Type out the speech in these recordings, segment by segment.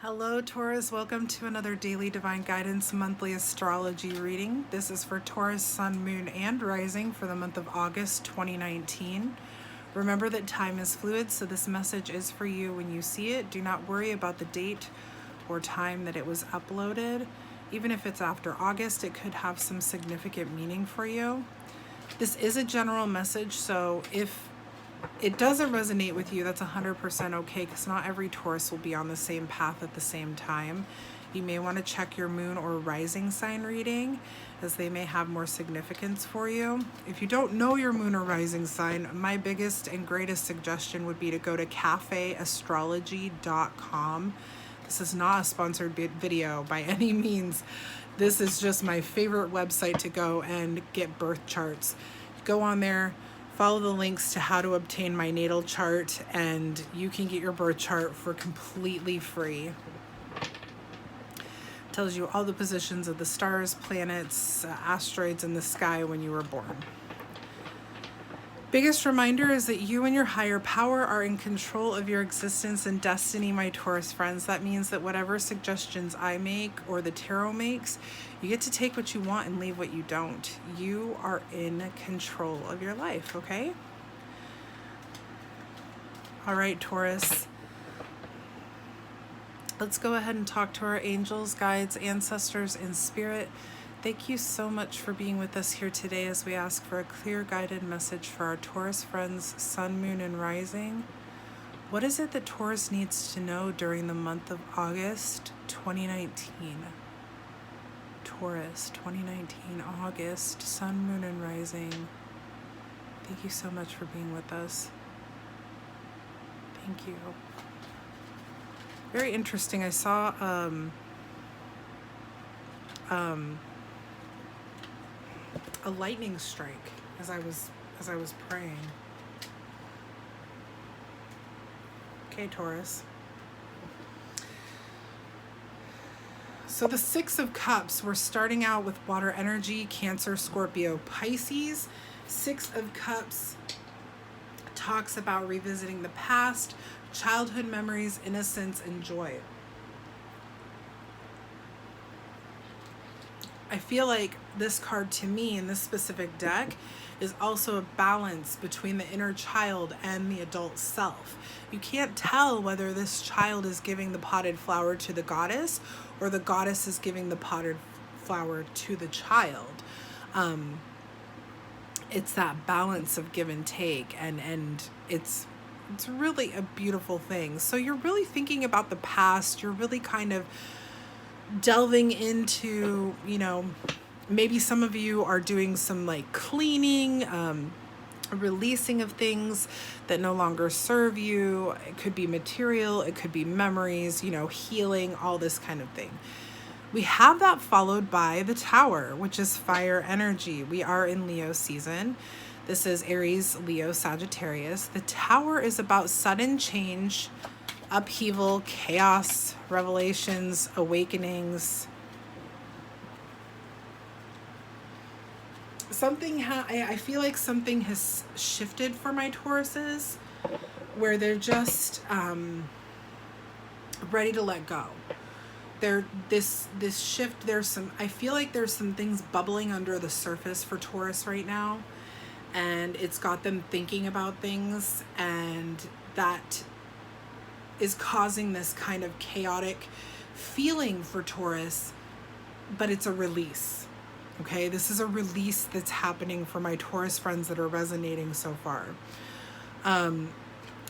Hello Taurus, welcome to another Daily Divine Guidance monthly astrology reading. This is for Taurus, Sun, Moon, and Rising for the month of August 2019. Remember that time is fluid, so this message is for you when you see it. Do not worry about the date or time that it was uploaded. Even if it's after August, it could have some significant meaning for you. This is a general message, so if it doesn't resonate with you, that's 100% okay, because not every Taurus will be on the same path at the same time. You may want to check your moon or rising sign reading, as they may have more significance for you. If you don't know your moon or rising sign, my biggest and greatest suggestion would be to go to cafeastrology.com. This is not a sponsored video by any means. This is just my favorite website to go and get birth charts. Go on there, follow the links to how to obtain my natal chart, and you can get your birth chart for completely free. It tells you all the positions of the stars, planets, asteroids in the sky when you were born. Biggest reminder is that you and your higher power are in control of your existence and destiny, my Taurus friends. That means that whatever suggestions I make or the tarot makes, you get to take what you want and leave what you don't. You are in control of your life, okay? All right, Taurus. Let's go ahead and talk to our angels, guides, ancestors, and spirit. Thank you so much for being with us here today as we ask for a clear guided message for our Taurus friends, Sun, Moon, and Rising. What is it that Taurus needs to know during the month of August 2019? Taurus, 2019, August, Sun, Moon, and Rising. Thank you so much for being with us. Thank you. Very interesting. I saw a lightning strike as I was praying. Okay, Taurus. So the Six of Cups, we're starting out with water energy, Cancer, Scorpio, Pisces. Six of Cups talks about revisiting the past, childhood memories, innocence, and joy. I feel like this card to me in this specific deck is also a balance between the inner child and the adult self. You can't tell whether this child is giving the potted flower to the goddess or the goddess is giving the potted flower to the child. It's that balance of give and take, and it's really a beautiful thing. So you're really thinking about the past. You're really kind of delving into, maybe some of you are doing some like cleaning, releasing of things that no longer serve you. It could be material, it could be memories, healing, all this kind of thing. We have that followed by the Tower, which is fire energy. We are in Leo season. This is Aries, Leo, Sagittarius. The Tower is about sudden change, upheaval, chaos, revelations, awakenings. I feel like something has shifted for my Tauruses, where they're just ready to let go. This shift, I feel like there's some things bubbling under the surface for Taurus right now, and it's got them thinking about things, and that is causing this kind of chaotic feeling for Taurus, but it's a release. Okay, this is a release that's happening for my Taurus friends that are resonating so far.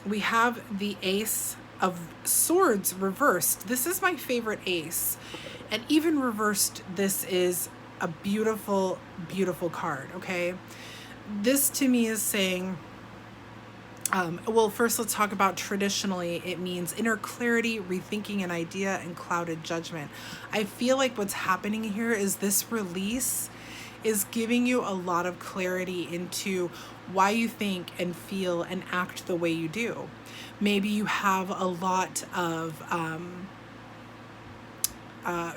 We have the Ace of Swords reversed. This is my favorite ace, and even reversed, this is a beautiful, beautiful card. Okay, this to me is saying, well, first let's talk about traditionally, it means inner clarity, rethinking an idea, and clouded judgment. I feel like what's happening here is this release is giving you a lot of clarity into why you think and feel and act the way you do. Maybe you have a lot of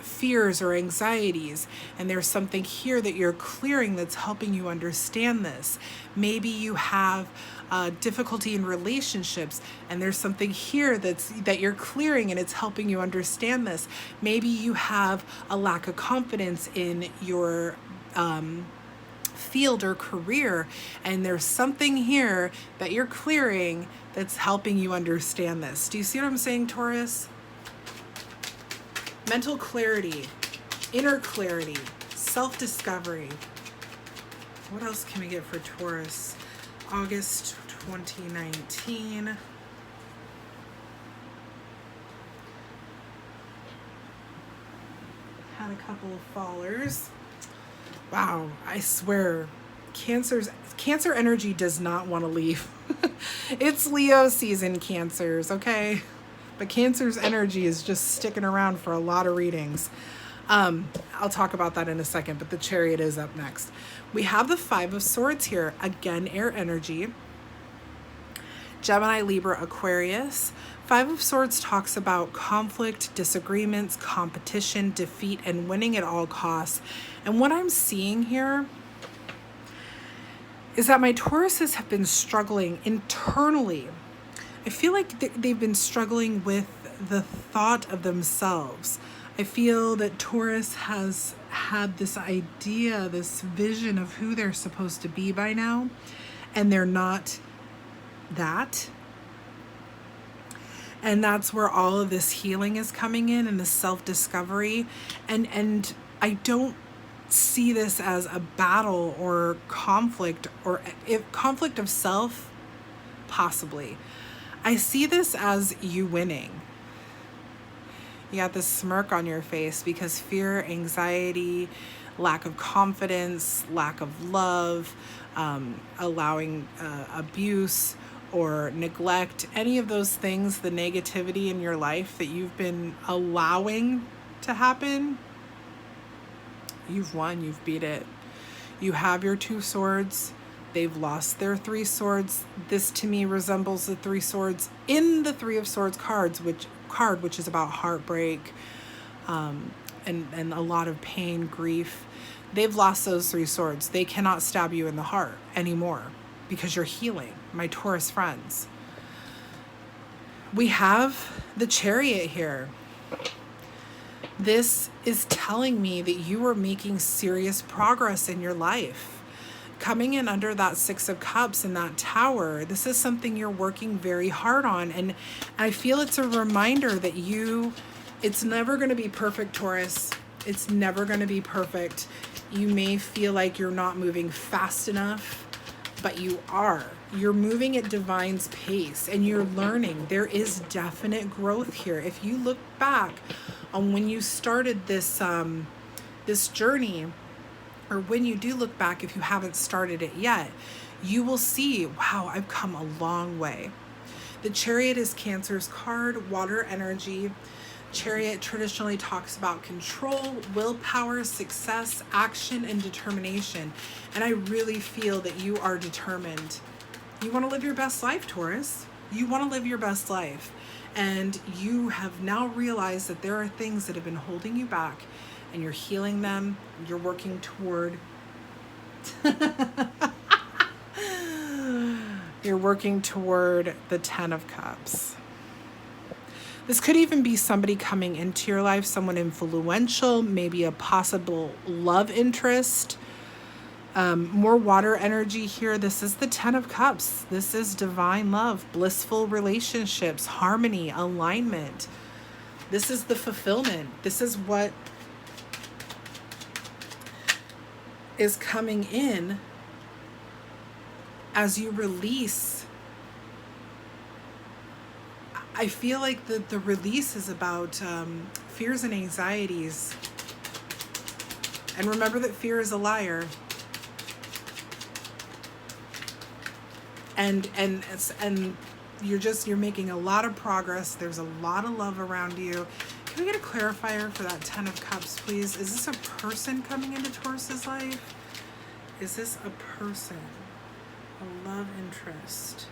fears or anxieties, and there's something here that you're clearing that's helping you understand this. Maybe you have difficulty in relationships, and there's something here that you're clearing, and it's helping you understand this. Maybe you have a lack of confidence in your field or career, and there's something here that you're clearing that's helping you understand this. Do you see what I'm saying, Taurus? Mental clarity, inner clarity, self-discovery. What else can we get for Taurus? August 2019. Had a couple of fallers. Wow, I swear, Cancer energy does not want to leave. It's Leo season, Cancers, okay? But Cancer's energy is just sticking around for a lot of readings. I'll talk about that in a second, but the Chariot is up next. We have the Five of Swords here. Again, air energy. Gemini, Libra, Aquarius. Five of Swords talks about conflict, disagreements, competition, defeat, and winning at all costs. And what I'm seeing here is that my Tauruses have been struggling internally. I feel like they've been struggling with the thought of themselves. I feel that Taurus has had this idea, this vision of who they're supposed to be by now, and they're not that. And that's where all of this healing is coming in, and the self-discovery. And I don't see this as a battle or conflict, or if conflict of self, possibly. I see this as you winning. You got this smirk on your face because fear, anxiety, lack of confidence, lack of love, allowing abuse or neglect, any of those things, the negativity in your life that you've been allowing to happen, you've won, you've beat it. You have your Two Swords. They've lost their Three Swords. This to me resembles the Three Swords in the Three of Swords cards, which is about heartbreak, and a lot of pain, grief. They've lost those Three Swords. They cannot stab you in the heart anymore because you're healing, my Taurus friends. We have the Chariot here. This is telling me that you are making serious progress in your life. Coming in under that Six of Cups and that Tower, this is something you're working very hard on. And I feel it's a reminder that it's never going to be perfect, Taurus. It's never going to be perfect. You may feel like you're not moving fast enough, but you are. You're moving at divine's pace, and you're learning. There is definite growth here. If you look back on when you started this this journey, or when you do look back, if you haven't started it yet, you will see, wow, I've come a long way. The Chariot is Cancer's card, water energy. Chariot traditionally talks about control, willpower, success, action, and determination. And I really feel that you are determined. You want to live your best life, Taurus. You want to live your best life. And you have now realized that there are things that have been holding you back, and you're healing them. You're working toward you're working toward the Ten of Cups. This could even be somebody coming into your life, someone influential, maybe a possible love interest. More water energy here. This is the Ten of Cups. This is divine love, blissful relationships, harmony, alignment. This is the fulfillment. This is what is coming in as you release. I feel like the release is about fears and anxieties. And remember that fear is a liar. And you're making a lot of progress. There's a lot of love around you. Can we get a clarifier for that Ten of Cups, please? Is this a person coming into Taurus's life? Is this a person? A love interest?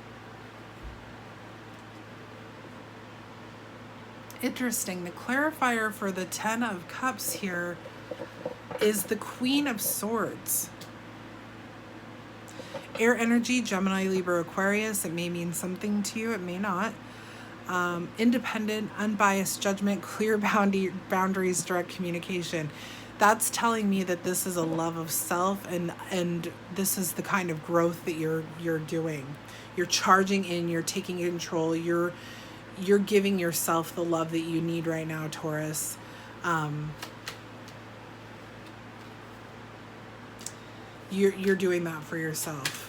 Interesting. The clarifier for the 10 of Cups here is the Queen of Swords. Air energy, Gemini, Libra, Aquarius. It may mean something to you. It may not. Independent, unbiased judgment, clear boundaries, direct communication. That's telling me that this is a love of self, and this is the kind of growth that you're doing. You're charging in, you're taking control, you're giving yourself the love that you need right now, Taurus. You're doing that for yourself.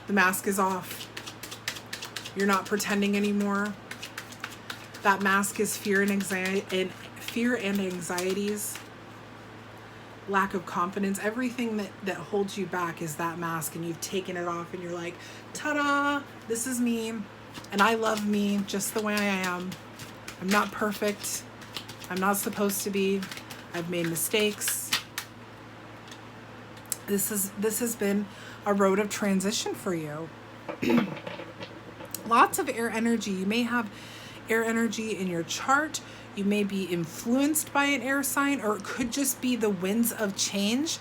The mask is off. You're not pretending anymore. That mask is fear and anxieties, lack of confidence. Everything that holds you back is that mask, and you've taken it off, and you're like, ta-da, this is me, and I love me just the way I am. I'm not perfect. I'm not supposed to be. I've made mistakes. This has been a road of transition for you. Lots of air energy. You may have air energy in your chart. You may be influenced by an air sign, or it could just be the winds of change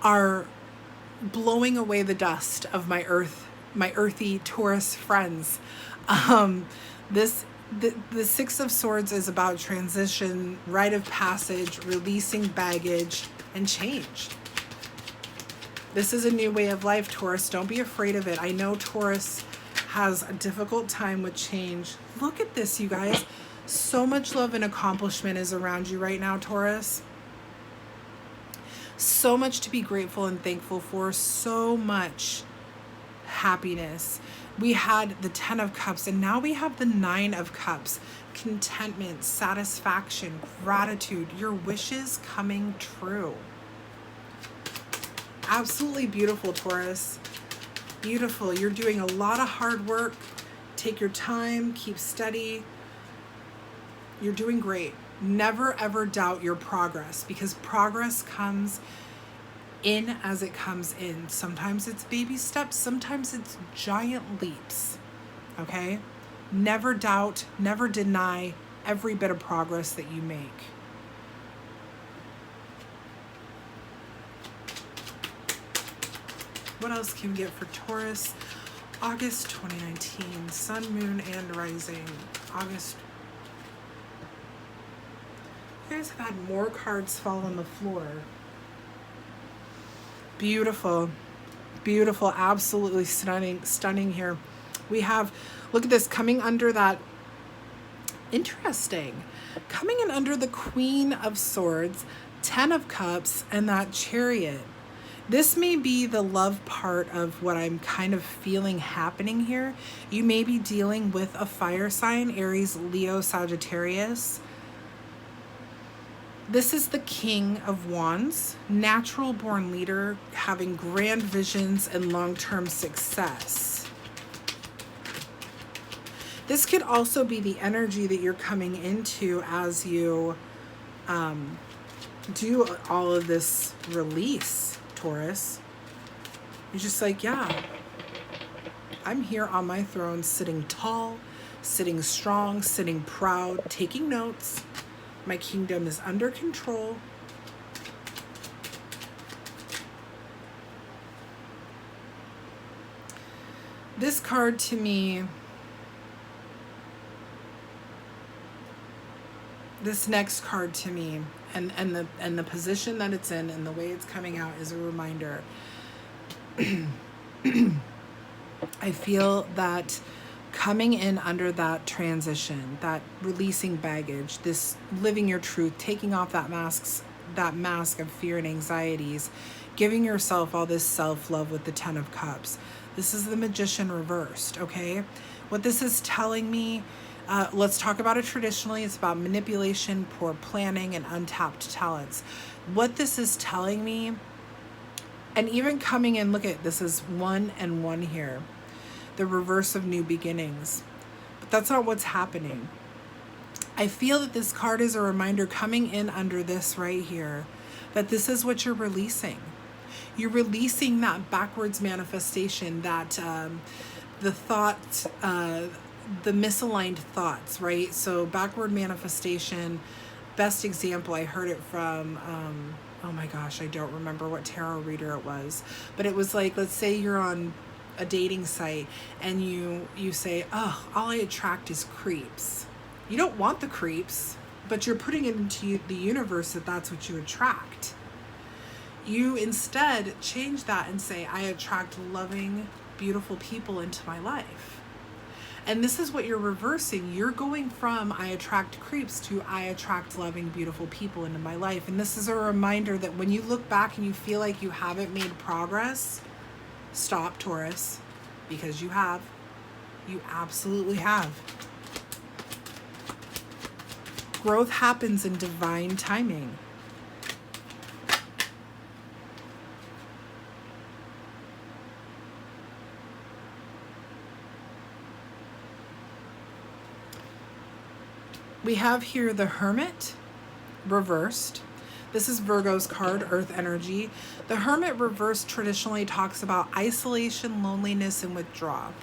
are blowing away the dust of my earthy Taurus friends. The Six of Swords is about transition, rite of passage, releasing baggage, and change. This is a new way of life, Taurus. Don't be afraid of it. I know Taurus has a difficult time with change. Look at this, you guys. So much love and accomplishment is around you right now, Taurus. So much to be grateful and thankful for. So much happiness. We had the 10 of Cups, and now we have the 9 of Cups. Contentment, satisfaction, gratitude, your wishes coming true. Absolutely beautiful, Taurus. Beautiful. You're doing a lot of hard work. Take your time, keep steady. You're doing great. Never ever doubt your progress, because progress comes in as it comes in. Sometimes it's baby steps, sometimes it's giant leaps. Okay? Never doubt, never deny every bit of progress that you make. What else can we get for Taurus? August 2019, Sun, Moon, and Rising. August. You guys have had more cards fall on the floor. Beautiful. Beautiful. Absolutely stunning here. We have, look at this, coming under that, interesting. Coming in under the Queen of Swords, 10 of Cups, and that Chariot. This may be the love part of what I'm kind of feeling happening here. You may be dealing with a fire sign, Aries, Leo, Sagittarius. This is the King of Wands, natural born leader, having grand visions and long-term success. This could also be the energy that you're coming into as you do all of this release. Taurus, you're just like, yeah, I'm here on my throne, sitting tall, sitting strong, sitting proud, taking notes. My kingdom is under control. This card to me, this next card to me, and the position that it's in and the way it's coming out is a reminder. I feel that coming in under that transition, that releasing baggage, this living your truth, taking off that mask of fear and anxieties, giving yourself all this self-love with the 10 of Cups. This is the Magician reversed, okay? What this is telling me, let's talk about it traditionally. It's about manipulation, poor planning, and untapped talents. What this is telling me, and even coming in, look at this is 1 and 1 here. The reverse of new beginnings. But that's not what's happening. I feel that this card is a reminder coming in under this right here, that this is what you're releasing. You're releasing that backwards manifestation, that the thought, misaligned thoughts, right? So backward manifestation, best example, I heard it from, oh my gosh, I don't remember what tarot reader it was, but it was like, let's say you're on a dating site and you say, oh, all I attract is creeps. You don't want the creeps, but you're putting it into the universe that that's what you attract. You instead change that and say, I attract loving, beautiful people into my life. And this is what you're reversing. You're going from I attract creeps to I attract loving, beautiful people into my life. And this is a reminder that when you look back and you feel like you haven't made progress, stop, Taurus, because you have. You absolutely have. Growth happens in divine timing. We have here the Hermit reversed. This is Virgo's card, Earth energy. The Hermit reversed traditionally talks about isolation, loneliness, and withdrawal.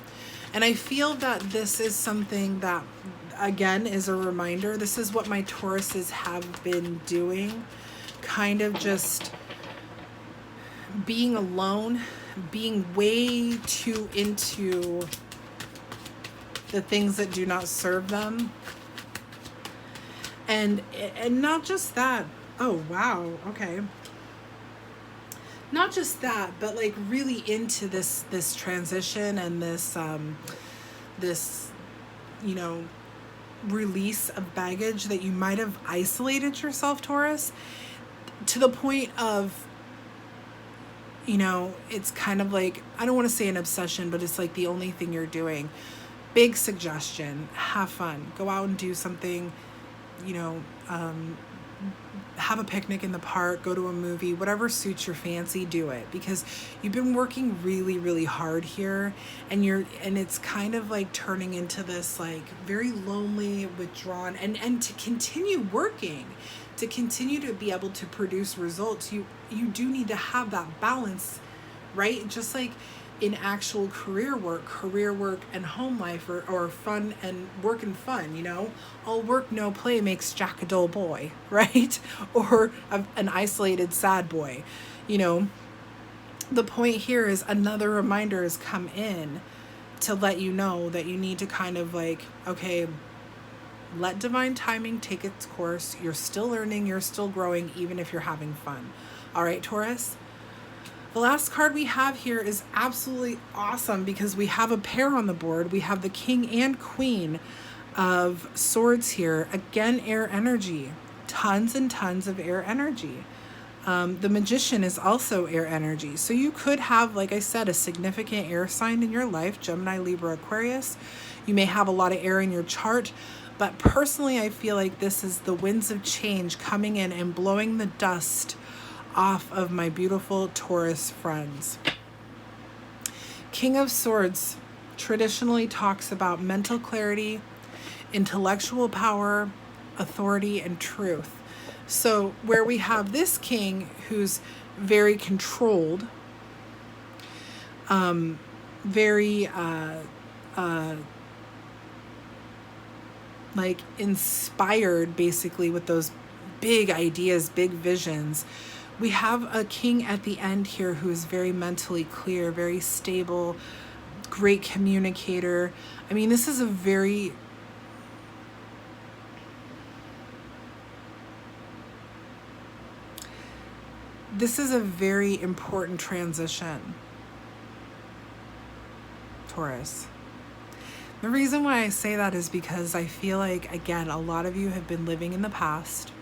And I feel that this is something that, again, is a reminder. This is what my Tauruses have been doing. Kind of just being alone, being way too into the things that do not serve them. And not just that. Oh, wow. Okay. Not just that, but like really into this transition and this, you know, release of baggage that you might have isolated yourself, Taurus, to the point of, you know, it's kind of like, I don't want to say an obsession, but it's like the only thing you're doing. Big suggestion. Have fun. Go out and do something, you know, have a picnic in the park, go to a movie, whatever suits your fancy, do it, because you've been working really, really hard here, and it's kind of like turning into this like very lonely, withdrawn, and to continue working, to continue to be able to produce results, you do need to have that balance, right? Just like in actual career work and home life, or fun and work and fun, you know, all work, no play makes Jack a dull boy, right? Or an isolated sad boy, you know. The point here is another reminder has come in to let you know that you need to kind of like, okay, let divine timing take its course. You're still learning, you're still growing, even if you're having fun. All right, Taurus? The last card we have here is absolutely awesome because we have a pair on the board. We have the King and Queen of Swords here. Again, air energy. Tons and tons of air energy. The Magician is also air energy. So you could have, like I said, a significant air sign in your life, Gemini, Libra, Aquarius. You may have a lot of air in your chart. But personally, I feel like this is the winds of change coming in and blowing the dust off of my beautiful Taurus friends. King of Swords traditionally talks about mental clarity, intellectual power, authority, and truth. So where we have this king who's very controlled, very like inspired basically with those big ideas, big visions. We have a king at the end here who is very mentally clear, very stable, great communicator. I mean, this is a very important transition, Taurus. The reason why I say that is because I feel like, again, a lot of you have been living in the past.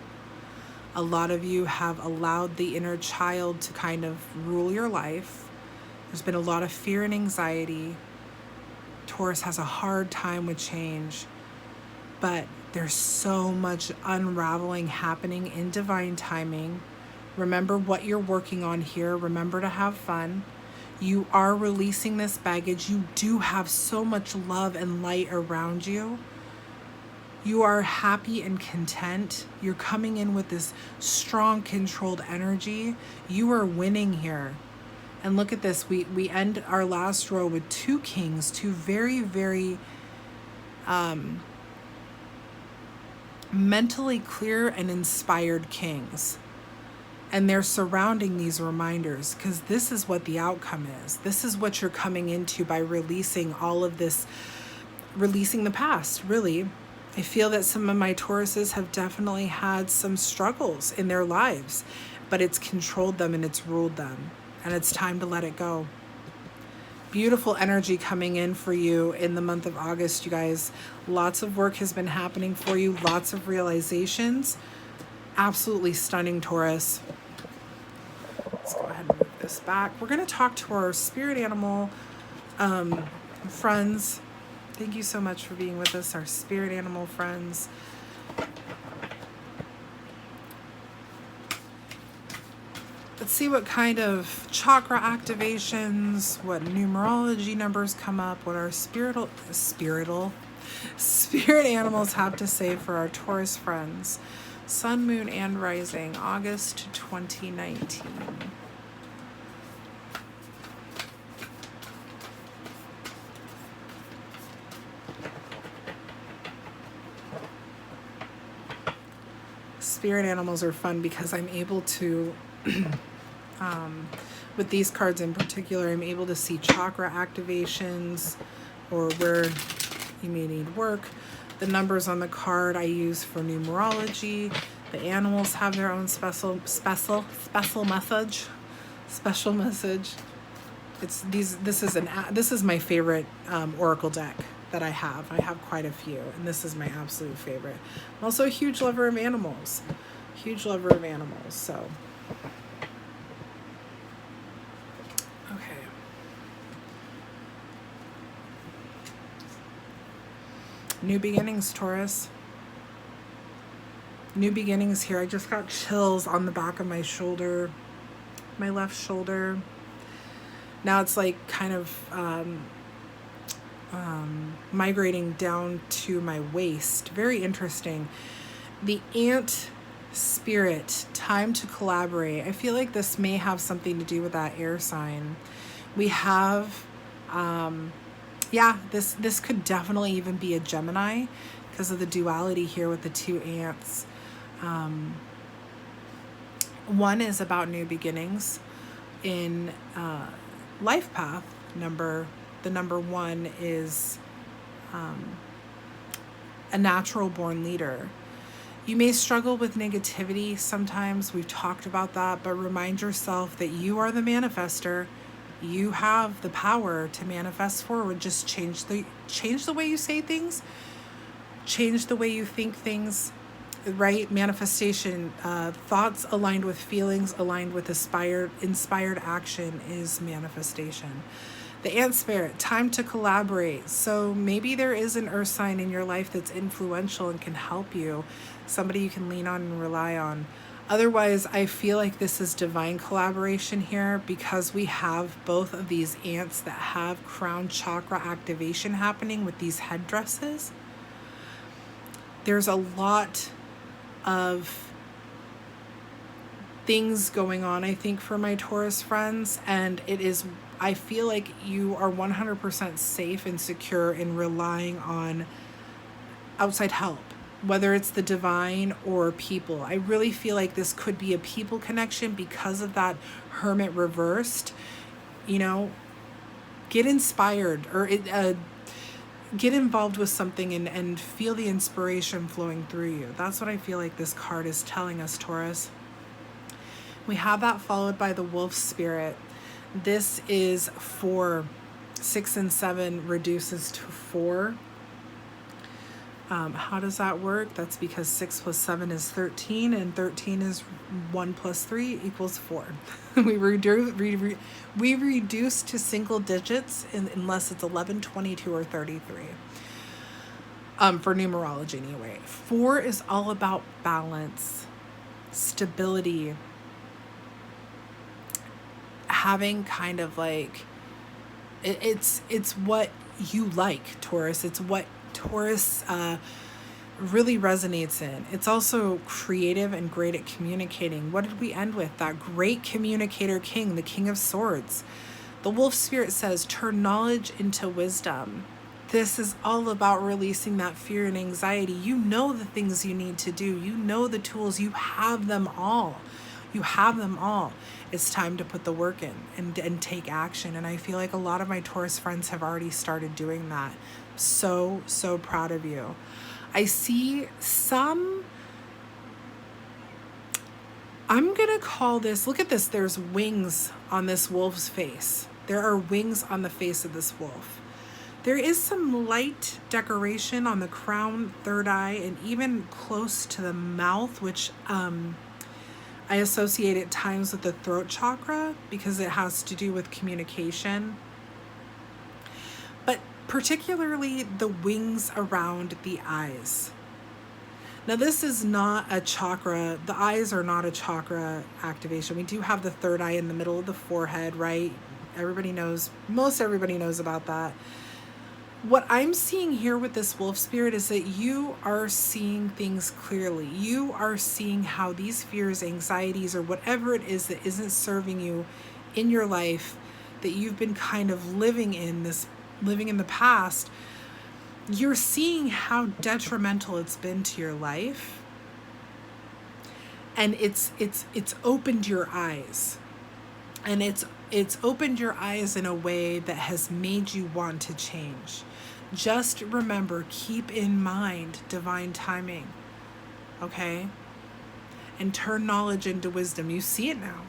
A lot of you have allowed the inner child to kind of rule your life. There's been a lot of fear and anxiety. Taurus has a hard time with change, but there's so much unraveling happening in divine timing. Remember what you're working on here. Remember to have fun. You are releasing this baggage. You do have so much love and light around you. You are happy and content. You're coming in with this strong, controlled energy. You are winning here. And look at this. We end our last row with two kings, two very, very mentally clear and inspired kings. And they're surrounding these reminders because this is what the outcome is. This is what you're coming into by releasing all of this, releasing the past, really. I feel that some of my Tauruses have definitely had some struggles in their lives, but it's controlled them and it's ruled them. And it's time to let it go. Beautiful energy coming in for you in the month of August, you guys. Lots of work has been happening for you. Lots of realizations. Absolutely stunning, Taurus. Let's go ahead and move this back. We're going to talk to our spirit animal friends. Thank you so much for being with us, our spirit animal friends. Let's see what kind of chakra activations, what numerology numbers come up, what our spirit animals have to say for our Taurus friends. Sun, Moon, and Rising, August 2019. Spirit animals are fun because I'm able to, with these cards in particular, I'm able to see chakra activations or where you may need work. The numbers on the card I use for numerology. The animals have their own special message. Special message. It's these. This is my favorite oracle deck that I have. I have quite a few, and this is my absolute favorite. I'm also a huge lover of animals. Huge lover of animals. So. New beginnings, Taurus. New beginnings here. I just got chills on the back of my shoulder, my left shoulder. Now it's like kind of migrating down to my waist. Very interesting. The ant spirit, time to collaborate. I feel like this may have something to do with that air sign. We have... yeah, this could definitely even be a Gemini because of the duality here with the two ants. One is about new beginnings in life path. The number one is a natural born leader. You may struggle with negativity sometimes. We've talked about that, but remind yourself that you are the manifester. You have the power to manifest forward. Just change the way you say things, change the way you think things, right? Manifestation, thoughts aligned with feelings, aligned with inspired action is manifestation. The ant spirit, time to collaborate. So maybe there is an earth sign in your life that's influential and can help you, somebody you can lean on and rely on. Otherwise, I feel like this is divine collaboration here because we have both of these ants that have crown chakra activation happening with these headdresses. There's a lot of things going on, I think, for my Taurus friends, and I feel like you are 100% safe and secure in relying on outside help. Whether it's the divine or people. I really feel like this could be a people connection because of that hermit reversed. You know, get inspired or get involved with something and feel the inspiration flowing through you. That's what I feel like this card is telling us, Taurus. We have that followed by the wolf spirit. This is 4. 6 and 7 reduces to 4. How does that work? That's because 6 plus 7 is 13, and 13 is 1 plus 3 equals 4. we reduce to single digits unless it's 11, 22, or 33. For numerology anyway. 4 is all about balance, stability, having kind of like, it's what you like, Taurus. It's what Taurus really resonates in. It's also creative and great at communicating. What did we end with? That great communicator king, the King of Swords. The wolf spirit says, turn knowledge into wisdom. This is all about releasing that fear and anxiety. You know the things you need to do. You know the tools. You have them all. You have them all. It's time to put the work in and take action. And I feel like a lot of my Taurus friends have already started doing that. So, so proud of you. I see some, I'm going to call this, look at this, there's wings on this wolf's face. There are wings on the face of this wolf. There is some light decoration on the crown, third eye, and even close to the mouth, which I associate at times with the throat chakra because it has to do with communication. But particularly the wings around the eyes. Now this is not a chakra, the eyes are not a chakra activation. We do have the third eye in the middle of the forehead, right? Everybody knows, most everybody knows about that. What I'm seeing here with this wolf spirit is that you are seeing things clearly. You are seeing how these fears, anxieties, or whatever it is that isn't serving you in your life, that you've been kind of living in the past, you're seeing how detrimental it's been to your life. And it's opened your eyes. And it's opened your eyes in a way that has made you want to change. Just remember, keep in mind divine timing, okay? And turn knowledge into wisdom. You see it now.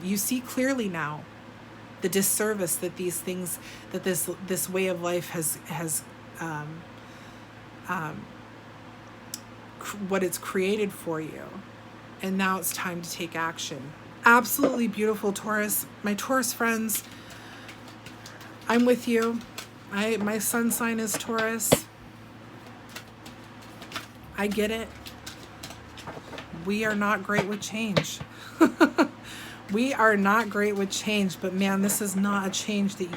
You see clearly now the disservice that these things, that this way of life has what it's created for you. And now it's time to take action. Absolutely beautiful, Taurus. My Taurus friends, I'm with you. My sun sign is Taurus. I get it. We are not great with change. We are not great with change, but man, this is not a change that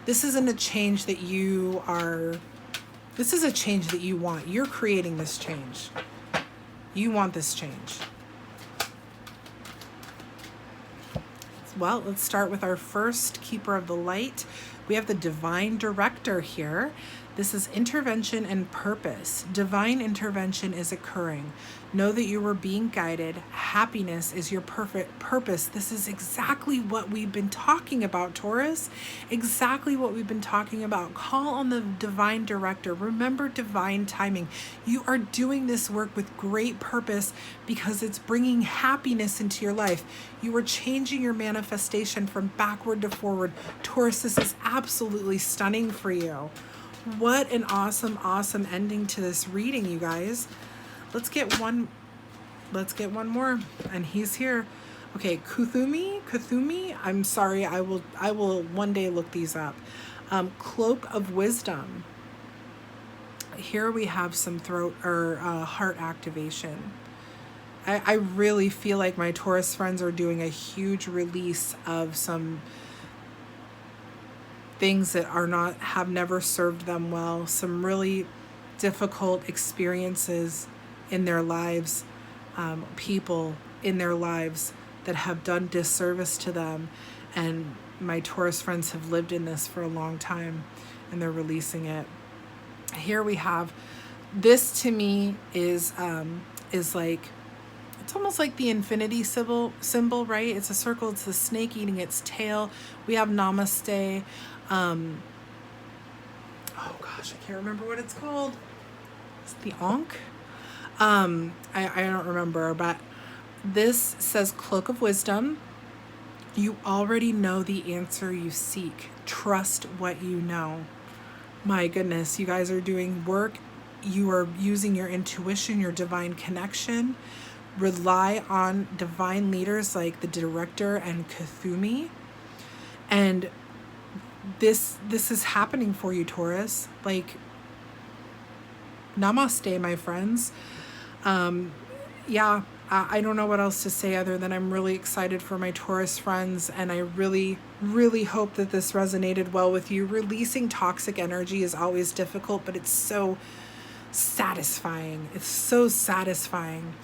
this isn't a change that this is a change that you want. You're creating this change. You want this change. Well, let's start with our first keeper of the light. We have the divine director here. This is intervention and purpose. Divine intervention is occurring. Know that you are being guided. Happiness is your perfect purpose. This is exactly what we've been talking about, Taurus. Exactly what we've been talking about. Call on the divine director. Remember divine timing. You are doing this work with great purpose because it's bringing happiness into your life. You are changing your manifestation from backward to forward. Taurus, this is absolutely stunning for you. What an awesome, awesome ending to this reading, you guys. Let's get one more, and he's here. Okay, Kuthumi, I'm sorry, I will one day look these up. Cloak of Wisdom. Here we have some throat or heart activation. I really feel like my Taurus friends are doing a huge release of some things that have never served them well, some really difficult experiences in their lives, people in their lives that have done disservice to them. And my Taurus friends have lived in this for a long time and they're releasing it. Here we have, this to me is like, it's almost like the infinity symbol, right? It's a circle, it's the snake eating its tail. We have Namaste. Oh gosh, I can't remember what it's called. It's the Ankh. I don't remember, but this says Cloak of Wisdom. You already know the answer you seek. Trust what you know. My goodness, you guys are doing work. You are using your intuition, your divine connection. Rely on divine leaders like the director and Kuthumi. And this is happening for you, Taurus. Like, namaste, my friends. Yeah, I don't know what else to say other than I'm really excited for my Taurus friends, and I really, really hope that this resonated well with you. Releasing toxic energy is always difficult, but it's so satisfying. It's so satisfying.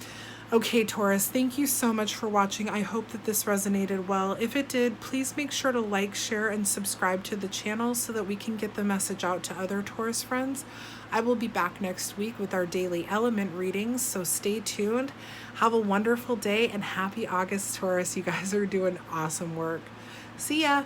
Okay, Taurus, thank you so much for watching. I hope that this resonated well. If it did, please make sure to like, share, and subscribe to the channel so that we can get the message out to other Taurus friends. I will be back next week with our daily element readings, so stay tuned. Have a wonderful day and happy August, Taurus. You guys are doing awesome work. See ya!